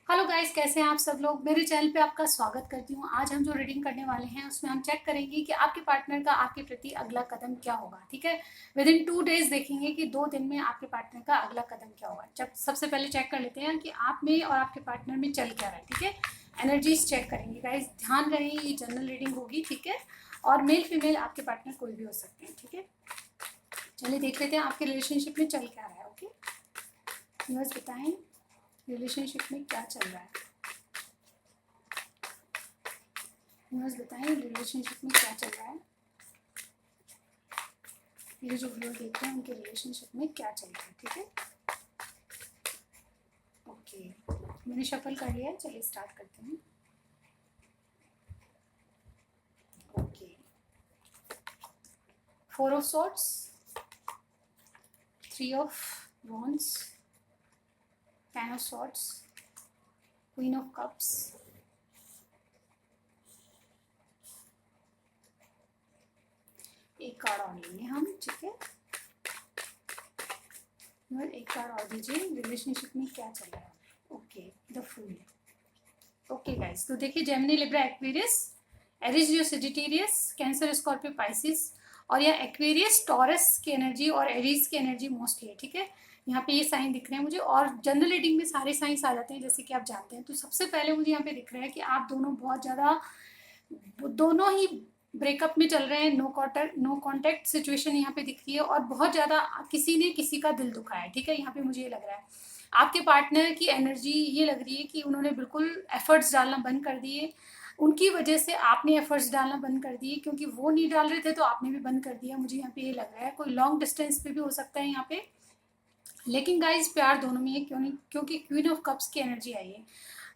Hello guys, कैसे हैं आप सब लोग। मेरे चैनल पे आपका स्वागत करती हूँ। आज हम जो रीडिंग करने वाले हैं उसमें हम चेक करेंगे कि आपके पार्टनर का आपके प्रति अगला कदम क्या होगा। ठीक है, विद इन 2 डेज देखेंगे कि 2 दिन में आपके पार्टनर का अगला कदम क्या होगा। जब सबसे पहले चेक कर लेते हैं कि आप में और आपके पार्टनर में चल क्या रहा है। ठीक है, एनर्जीज चेक करेंगे गाइस, ध्यान रहे ये जनरल रीडिंग होगी। ठीक है, और मेल फीमेल आपके पार्टनर कोई भी हो सकते हैं। ठीक है, चलिए देख लेते हैं आपके रिलेशनशिप में चल क्या रहा है। ओके, बस बताएं रिलेशनशिप में क्या चल रहा है। व्यूअर्स बताएं रिलेशनशिप में क्या चल रहा है। ये जो व्यूअर देख रहे हैं उनके रिलेशनशिप में क्या चल रहा है। ठीक है, ओके, मैंने शफल कर लिया है। चलिए स्टार्ट करते हैं। Okay, 4 of swords, 3 of wands, 10 of swords, queen of cups, एक कार्ड और लेंगे हम। ठीक है, एक कार्ड और दीजिए, रिलेशनशिप में क्या चल रहा है। Okay, the Fool. Okay guys, तो देखिए जेमिनी, लिब्रा, एक्वेरियस, एरिस, जो सेजिटेरियस, कैंसर, स्कॉर्पियो, पाइसिस, और यहाँ एक्वेरियस, टॉरस की एनर्जी और एरीज की एनर्जी मोस्टली है। ठीक है, यहाँ पे ये साइन दिख रहे हैं मुझे, और जनरल रीडिंग में सारे साइंस आ जाते हैं जैसे कि आप जानते हैं। तो सबसे पहले मुझे यहाँ पे दिख रहा है कि आप दोनों बहुत ज़्यादा, दोनों ही ब्रेकअप में चल रहे हैं। नो कॉन्टैक्ट सिचुएशन यहाँ पे दिख रही है, और बहुत ज़्यादा किसी ने किसी का दिल दुखाया है। ठीक है, यहाँ पे मुझे ये लग रहा है आपके पार्टनर की एनर्जी ये लग रही है कि उन्होंने बिल्कुल एफर्ट्स डालना बंद कर दिए। उनकी वजह से आपने एफर्ट्स डालना बंद कर दिए, क्योंकि वो नहीं डाल रहे थे तो आपने भी बंद कर दिया। मुझे यहाँ पे ये लग रहा है कोई लॉन्ग डिस्टेंस पे भी हो सकता है यहाँ पे। लेकिन गाइस प्यार दोनों में है, क्यों नहीं, क्योंकि क्वीन ऑफ कप्स की एनर्जी आई है।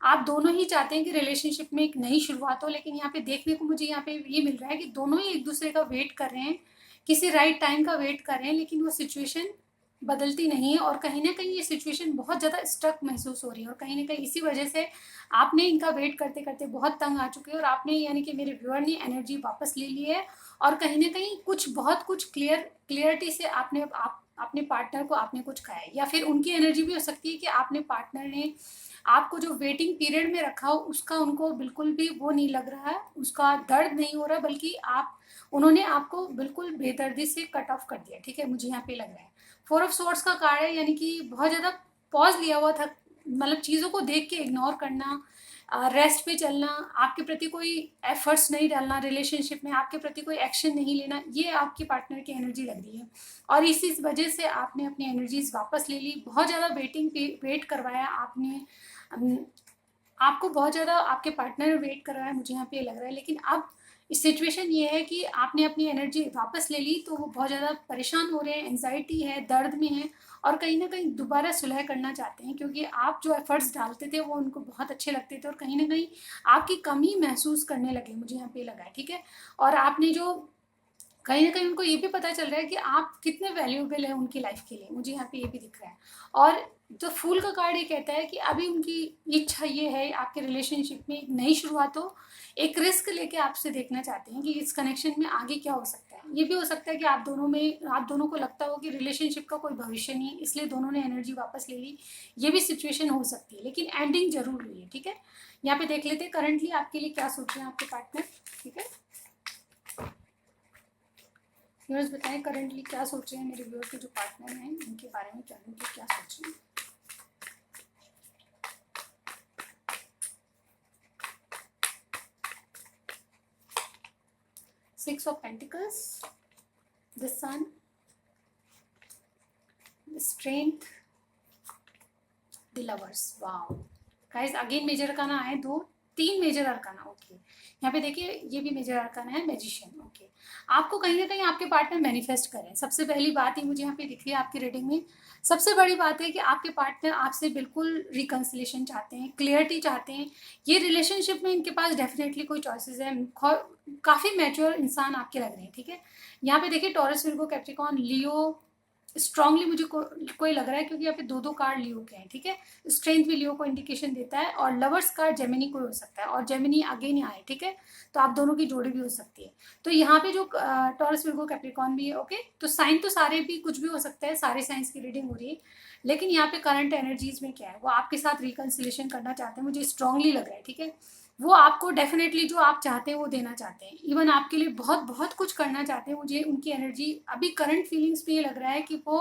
आप दोनों ही चाहते हैं कि रिलेशनशिप में एक नई शुरुआत हो, लेकिन यहाँ पे देखने को मुझे यहाँ पे ये मिल रहा है कि दोनों ही एक दूसरे का वेट कर रहे हैं, किसी राइट टाइम का वेट कर रहे हैं, लेकिन वो सिचुएशन बदलती नहीं है। और कहीं ना कहीं ये सिचुएशन बहुत ज़्यादा स्टक महसूस हो रही है, और कहीं ना कहीं इसी वजह से आपने इनका वेट करते करते बहुत तंग आ चुके हैं, और आपने यानी कि मेरे व्यूअर ने एनर्जी वापस ले ली है। और कहीं ना कहीं बहुत कुछ क्लियरिटी से आपने अपने पार्टनर को आपने कुछ कहा है, या फिर उनकी एनर्जी भी हो सकती है कि आपने पार्टनर ने आपको जो वेटिंग पीरियड में रखा हो उसका उनको बिल्कुल भी वो नहीं लग रहा है, उसका दर्द नहीं हो रहा, बल्कि उन्होंने आपको बिल्कुल बेदर्दी से कट ऑफ कर दिया। ठीक है, मुझे यहाँ पे लग रहा है 4 ऑफ सोर्ड्स का कार्ड है, यानी कि बहुत ज़्यादा पॉज लिया हुआ था, मतलब चीज़ों को देख के इग्नोर करना, रेस्ट पे चलना, आपके प्रति कोई एफर्ट्स नहीं डालना, रिलेशनशिप में आपके प्रति कोई एक्शन नहीं लेना, ये आपकी पार्टनर की एनर्जी लग रही है। और इसी वजह से आपने अपनी एनर्जीज वापस ले ली, बहुत ज़्यादा वेट करवाया आपने, आपको बहुत ज़्यादा आपके पार्टनर ने वेट करवाया, मुझे यहाँ पे लग रहा है। लेकिन अब सिचुएशन ये है कि आपने अपनी एनर्जी वापस ले ली, तो वो बहुत ज़्यादा परेशान हो रहे हैं, एंजाइटी है, दर्द में है, और कहीं ना कहीं दोबारा सुलह करना चाहते हैं, क्योंकि आप जो एफर्ट्स डालते थे वो उनको बहुत अच्छे लगते थे, और कहीं ना कहीं आपकी कमी महसूस करने लगे, मुझे यहाँ पे लगा है। ठीक है, और आपने जो कहीं ना कहीं उनको ये भी पता चल रहा है कि आप कितने वैल्यूएबल है उनकी लाइफ के लिए, मुझे यहाँ पे ये भी दिख रहा है। और जो फूल का कार्ड ये कहता है कि अभी उनकी इच्छा ये है आपके रिलेशनशिप में एक नई शुरुआत हो, एक रिस्क लेके आपसे देखना चाहते हैं कि इस कनेक्शन में आगे क्या हो सकता है। ये भी हो सकता है कि आप दोनों को लगता हो कि रिलेशनशिप का कोई भविष्य नहीं है, इसलिए दोनों ने एनर्जी वापस ले ली। ये भी सिचुएशन हो सकती है, लेकिन एंडिंग जरूर हुई है। ठीक है, यहाँ पे देख लेते हैं करंटली आपके लिए क्या सोच रहे हैं आपके पार्टनर। ठीक है, व्यूअर्स बताएं करंटली क्या सोच रहे हैं मेरे व्यूअर के जो पार्टनर हैं, उनके बारे में क्या उनके क्या सोच रहे हैं। Six of Pentacles, the Sun, the Strength, the Lovers। Wow guys, again major arcana आए, 3 मेजर अरकाना। ओके, यहाँ पे देखिए ये भी मेजर अरकाना है, मैजिशियन। ओके, आपको कहीं ना कहीं आपके पार्टनर मैनिफेस्ट करें, सबसे पहली बात ही मुझे यहाँ पे दिख रही है आपकी रीडिंग में। सबसे बड़ी बात है कि आपके पार्टनर आपसे बिल्कुल रिकन्सिलेशन चाहते हैं, क्लियरिटी चाहते हैं। ये रिलेशनशिप में इनके पास डेफिनेटली कोई चॉइसेस है, काफ़ी मैच्योर इंसान आपके लग रहे हैं। ठीक है, यहाँ पे देखिए टॉरस, विर्गो, कैप्रिकॉर्न, लियो, स्ट्रांगली मुझे कोई लग रहा है, क्योंकि यहाँ पे 2 कार्ड लियो के हैं, ठीक है। स्ट्रेंथ भी लियो को इंडिकेशन देता है, और लवर्स कार्ड जेमिनी को हो सकता है, और जेमिनी अगेन यहाँ है, ठीक है। तो आप दोनों की जोड़ी भी हो सकती है। तो यहाँ पे जो टॉरस विर्गो कैप्रिकॉर्न भी है, ओके। तो साइन तो सारे भी कुछ भी हो सकता है, सारे साइंस की रीडिंग हो रही है, लेकिन यहाँ पे करंट एनर्जीज में क्या है, वो आपके साथ रिकन्सिलेशन करना चाहते हैं, मुझे स्ट्रांगली लग रहा है, ठीक है। वो आपको डेफिनेटली जो आप चाहते हैं वो देना चाहते हैं, इवन आपके लिए बहुत बहुत कुछ करना चाहते हैं। मुझे उनकी एनर्जी अभी करंट फीलिंग्स पे ये लग रहा है कि वो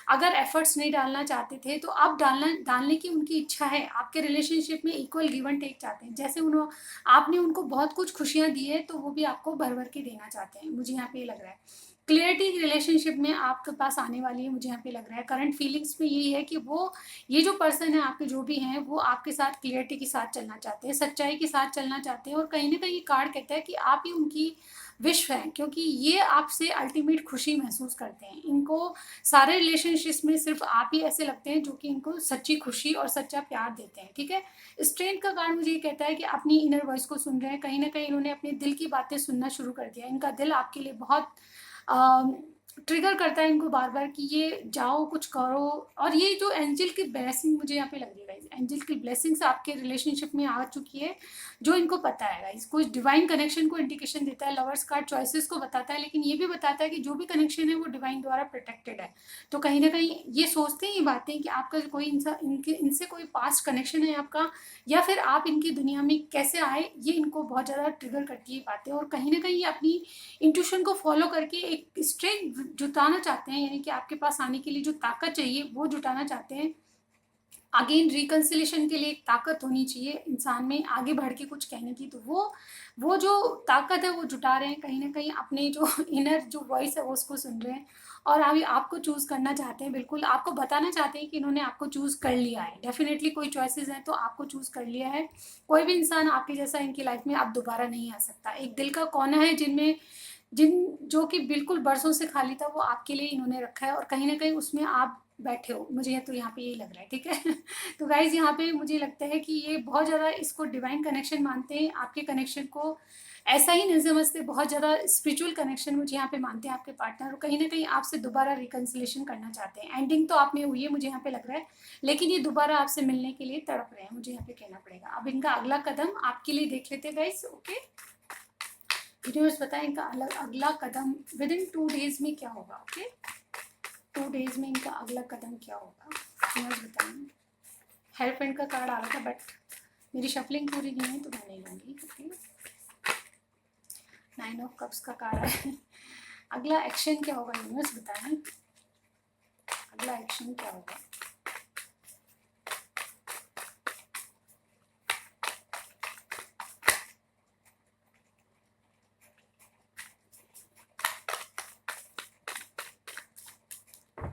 अगर एफर्ट्स नहीं डालना चाहते थे तो अब डालने की उनकी इच्छा है। आपके रिलेशनशिप में इक्वल गिव एंड टेक चाहते हैं, जैसे उन्होंने आपने उनको बहुत कुछ खुशियां दी है तो वो भी आपको भर भर के देना चाहते हैं, मुझे यहाँ पे ये लग रहा है। क्लियरिटी रिलेशनशिप में आपके पास आने वाली है, मुझे यहाँ पे लग रहा है। करंट फीलिंग्स में यही है कि वो ये जो पर्सन है आपके जो भी हैं वो आपके साथ क्लियरिटी के साथ चलना चाहते हैं, सच्चाई के साथ चलना चाहते हैं, और कहीं ना कहीं कार्ड कहता है कि आप ही उनकी विश्व हैं, क्योंकि ये आपसे अल्टीमेट खुशी महसूस करते हैं। इनको सारे रिलेशनशिप्स में सिर्फ आप ही ऐसे लगते हैं जो कि इनको सच्ची खुशी और सच्चा प्यार देते हैं, ठीक है। स्ट्रेंथ का कार्ड मुझे ये कहता है कि अपनी इनर वॉइस को सुन रहे हैं, कहीं ना कहीं इन्होंने अपने दिल की बातें सुनना शुरू कर दिया। इनका दिल आपके लिए बहुत ट्रिगर करता है इनको बार बार कि ये जाओ कुछ करो। और ये जो एंजल की ब्लेसिंग मुझे यहाँ पे लग रही है गाइस, एंजल की ब्लेसिंग्स आपके रिलेशनशिप में आ चुकी है, जो इनको पता है गाइस। कुछ डिवाइन कनेक्शन को इंडिकेशन देता है, लवर्स कार्ड चॉइसेस को बताता है, लेकिन ये भी बताता है कि जो भी कनेक्शन है वो डिवाइन द्वारा प्रोटेक्टेड है। तो कहीं ना कहीं ये सोचते हैं ये बातें कि आपका कोई इनसे कोई पास्ट कनेक्शन है आपका, या फिर आप इनकी दुनिया में कैसे आए, ये इनको बहुत ज़्यादा ट्रिगर करती है बातें। और कहीं ना कहीं अपनी इंट्यूशन को फॉलो करके एक स्ट्रेंथ जुटाना चाहते हैं, यानी कि आपके पास आने के लिए जो ताकत चाहिए वो जुटाना चाहते हैं। अगेन रिकन्सिलेशन के लिए एक ताकत होनी चाहिए इंसान में आगे बढ़ के कुछ कहने की, तो वो जो ताकत है वो जुटा रहे हैं। कहीं ना कहीं अपने जो इनर जो वॉइस है वो उसको सुन रहे हैं, और अभी आपको चूज करना चाहते हैं। बिल्कुल आपको बताना चाहते हैं कि इन्होंने आपको चूज कर लिया है। डेफिनेटली कोई चॉइसेस हैं तो आपको चूज कर लिया है। कोई भी इंसान आपके जैसा इनकी लाइफ में अब दोबारा नहीं आ सकता। एक दिल का कोना है जो कि बिल्कुल बरसों से खाली था, वो आपके लिए इन्होंने रखा है, और कहीं ना कहीं उसमें आप बैठे हो, मुझे तो यहाँ पे यही लग रहा है, ठीक है। तो गाइज यहाँ पे मुझे लगता है कि ये बहुत ज़्यादा इसको डिवाइन कनेक्शन मानते हैं, आपके कनेक्शन को ऐसा ही नहीं समझते, बहुत ज़्यादा स्पिरिचुअल कनेक्शन मुझे यहाँ पे मानते हैं आपके पार्टनर, और कहीं ना कहीं आपसे दोबारा रिकन्सिलेशन करना चाहते हैं। एंडिंग तो आप में हुई है मुझे यहाँ पे लग रहा है, लेकिन ये दोबारा आपसे मिलने के लिए तड़प रहे हैं, मुझे यहाँ पे कहना पड़ेगा। अब इनका अगला कदम आपके लिए देख लेते हैं गाइज, ओके। यूनिवर्स बताएं इनका अगला कदम विद इन 2 डेज में क्या होगा, ओके। 2 डेज में इनका अगला कदम क्या होगा, यूनिवर्स बताएं। हेल्प एंड का कार्ड आ रहा था, बट मेरी शफलिंग पूरी नहीं है तो मैं नहीं लूँगी, ओके। 9 ऑफ कप्स का कार्ड है। अगला एक्शन क्या होगा, यूनिवर्स बताएं। अगला एक्शन क्या होगा।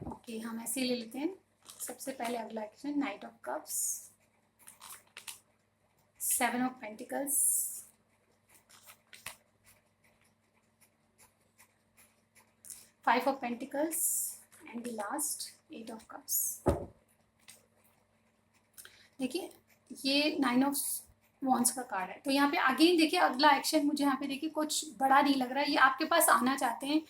ओके, हम ऐसे ही ले लेते हैं। सबसे पहले अगला action, night of cups, 7 of pentacles, 5 of pentacles and the last 8 of cups. देखिए ये 9 ऑफ वॉन्ड्स का कार्ड है। तो यहाँ पे अगेन देखिए अगला एक्शन मुझे यहाँ पे देखिए कुछ बड़ा नहीं लग रहा है। ये आपके पास आना चाहते हैं,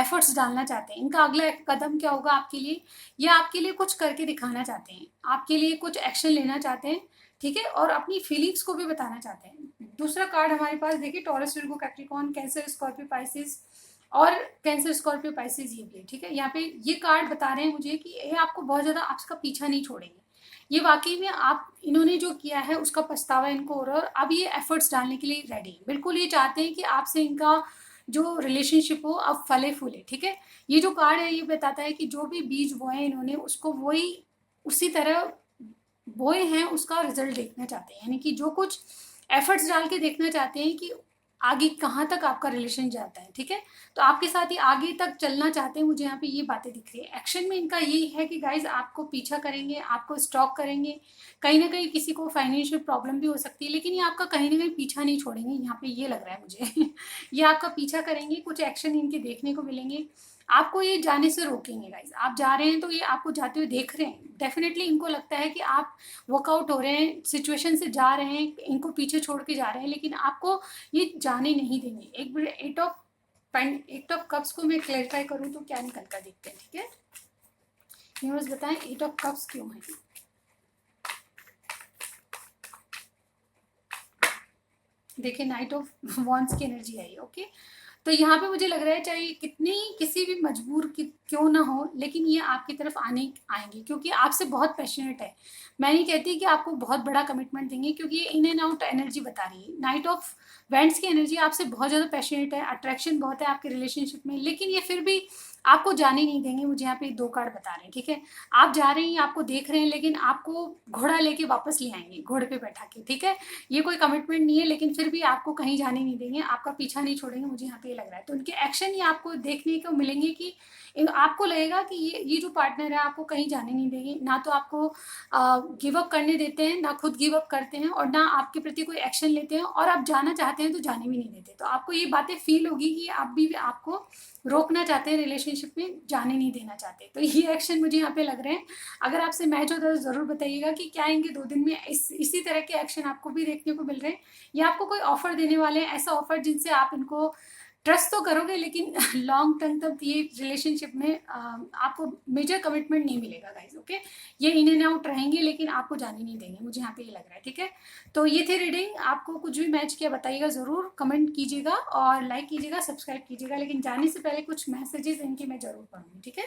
एफर्ट्स डालना चाहते हैं। इनका अगला कदम क्या होगा आपके लिए, ये आपके लिए कुछ करके दिखाना चाहते हैं, आपके लिए कुछ एक्शन लेना चाहते हैं, ठीक है, और अपनी फीलिंग्स को भी बताना चाहते हैं। दूसरा कार्ड हमारे पास देखिए taurus, Virgo, Capricorn, cancer, Scorpio, Pisces, और कैंसर, स्कॉर्पियो, पाइसेस ये भी है, ठीक है। यहाँ पे ये कार्ड बता रहे हैं मुझे कि ये आपको बहुत ज़्यादा आपका पीछा नहीं छोड़ेंगे। ये वाकई में आप इन्होंने जो किया है उसका पछतावा इनको हो रहा है, और अब ये एफर्ट्स डालने के लिए रेडी है। बिल्कुल ये चाहते हैं कि आपसे इनका जो रिलेशनशिप हो अब फले फूले, ठीक है। ये जो कार्ड है ये बताता है कि जो भी बीज बोए इन्होंने उसको वही उसी तरह बोए हैं, उसका रिजल्ट देखना चाहते हैं, यानी कि जो कुछ एफर्ट्स डाल के देखना चाहते हैं कि आगे कहाँ तक आपका रिलेशन जाता है, ठीक है। तो आपके साथ ही आगे तक चलना चाहते हैं, मुझे यहाँ पे ये बातें दिख रही है। एक्शन में इनका यही है कि गाइज आपको पीछा करेंगे, आपको स्टॉक करेंगे, कहीं ना कहीं किसी को फाइनेंशियल प्रॉब्लम भी हो सकती है, लेकिन ये आपका कहीं ना कहीं पीछा नहीं छोड़ेंगे, यहाँ पे ये लग रहा है मुझे। ये आपका पीछा करेंगे, कुछ एक्शन इनके देखने को मिलेंगे, आपको ये जाने से रोकेंगे। गाइज आप जा रहे हैं तो ये आपको जाते हुए देख रहे हैं, डेफिनेटली इनको लगता है कि आप वर्कआउट हो रहे हैं, सिचुएशन से जा रहे हैं, इनको पीछे छोड़ के जा रहे हैं, लेकिन आपको ये जाने नहीं देंगे। एक मिनट, 8 ऑफ कप्स को मैं क्लैरिफाई करूं तो क्या निकलता देखते हैं, ठीक है। यूनिवर्स बताएं 8 ऑफ कप्स क्यों है। देखिए नाइट ऑफ वॉन्ड्स की एनर्जी आई। ओके, तो यहाँ पे मुझे लग रहा है चाहे कितनी किसी भी मजबूर क्यों ना हो, लेकिन ये आपकी तरफ आएंगे क्योंकि आपसे बहुत पैशनेट है। मैं नहीं कहती कि आपको बहुत बड़ा कमिटमेंट देंगे, क्योंकि ये इन एंड आउट एनर्जी बता रही है। नाइट ऑफ वेंट्स की एनर्जी आपसे बहुत ज़्यादा पैशनेट है, अट्रैक्शन बहुत है आपके रिलेशनशिप में, लेकिन ये फिर भी आपको जाने नहीं देंगे। मुझे यहाँ पे 2 कार्ड बता रहे हैं, ठीक है। आप जा रहे हैं, आपको देख रहे हैं, लेकिन आपको घोड़ा लेके वापस ले आएंगे, घोड़े पे बैठा के, ठीक है। ये कोई कमिटमेंट नहीं है, लेकिन फिर भी आपको कहीं जाने नहीं देंगे, आपका पीछा नहीं छोड़ेंगे, मुझे यहाँ पे ये लग रहा है। तो उनके एक्शन ही आपको देखने को मिलेंगे कि आपको लगेगा कि ये जो पार्टनर है आपको कहीं जाने नहीं देंगे, ना तो आपको गिव अप करने देते हैं, ना खुद गिव अप करते हैं, और ना आपके प्रति कोई एक्शन लेते हैं, और आप जाना चाहते हैं तो जाने भी नहीं देते। तो आपको ये बातें फील होगी कि आप भी आपको रोकना चाहते हैं, रिलेशनशिप में जाने नहीं देना चाहते। तो ये एक्शन मुझे यहाँ पे लग रहे हैं। अगर आपसे मैच होता है तो ज़रूर बताइएगा कि क्या इनके 2 दिन में इसी तरह के एक्शन आपको भी देखने को मिल रहे हैं, या आपको कोई ऑफर देने वाले हैं, ऐसा ऑफर जिनसे आप इनको ट्रस्ट तो करोगे, लेकिन लॉन्ग टर्म तक ये रिलेशनशिप में आपको मेजर कमिटमेंट नहीं मिलेगा गाइज। ओके, ये इन एंड आउट रहेंगे, लेकिन आपको जाने नहीं देंगे, मुझे यहाँ पे ये लग रहा है, ठीक है। तो ये थी रीडिंग। आपको कुछ भी मैच किया बताइएगा, ज़रूर कमेंट कीजिएगा और लाइक कीजिएगा, सब्सक्राइब कीजिएगा। लेकिन जाने से पहले कुछ मैसेजेस इनके मैं ज़रूर पढ़ूंगी, ठीक है।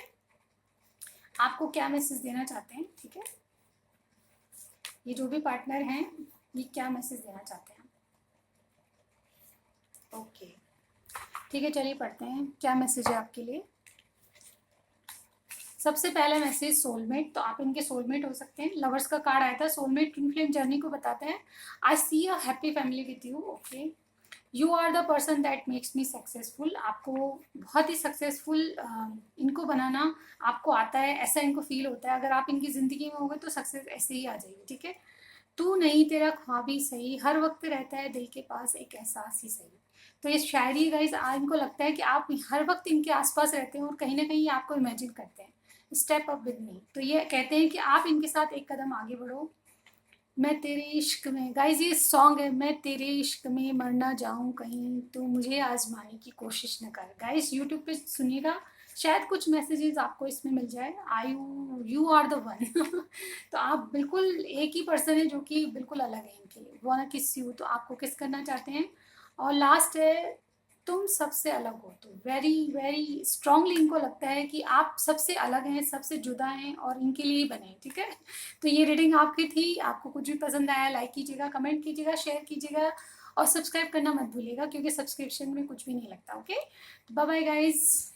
आपको क्या मैसेज देना चाहते हैं, ठीक है, ये जो भी पार्टनर हैं ये क्या मैसेज देना चाहते हैं। ओके, ठीक है, चलिए पढ़ते हैं क्या मैसेज है आपके लिए। सबसे पहला मैसेज सोलमेट, तो आप इनके सोलमेट हो सकते हैं। लवर्स का कार्ड आया था, सोलमेट ट्विन फ्लेम जर्नी को बताते हैं। I see a happy family with you. Okay, you are the person that makes me successful. आपको बहुत ही सक्सेसफुल इनको बनाना आपको आता है, ऐसा इनको फील होता है। अगर आप इनकी ज़िंदगी में होंगे तो सक्सेस ऐसे ही आ जाएगी, ठीक है। तू नहीं तेरा ख्वाब ही सही, हर वक्त रहता है दिल के पास एक एहसास ही सही। तो ये शायरी गाइस, इनको लगता है कि आप हर वक्त इनके आसपास रहते हैं और कहीं ना कहीं आपको इमेजिन करते हैं, स्टेप अप विद मी। तो ये कहते हैं कि आप इनके साथ एक कदम आगे बढ़ो। मैं तेरे इश्क में, गाइज ये सॉन्ग है, मैं तेरे इश्क में मर ना जाऊं कहीं, तो मुझे आजमाने की कोशिश न कर। गाइज यूट्यूब पे सुनिएगा, शायद कुछ मैसेजेस आपको इसमें मिल जाए। आई यू आर द वन। तो आप बिल्कुल एक ही पर्सन है जो कि बिल्कुल अलग है इनके लिए। वो ना किस यू, तो आपको किस करना चाहते हैं। और लास्ट है तुम सबसे अलग हो। तो वेरी वेरी स्ट्रांगली इनको लगता है कि आप सबसे अलग हैं, सबसे जुदा हैं और इनके लिए ही बने हैं, ठीक है। तो ये रीडिंग आपकी थी। आपको कुछ भी पसंद आया लाइक कीजिएगा, कमेंट कीजिएगा, शेयर कीजिएगा और सब्सक्राइब करना मत भूलिएगा, क्योंकि सब्सक्रिप्शन में कुछ भी नहीं लगता। Okay, bye bye guys.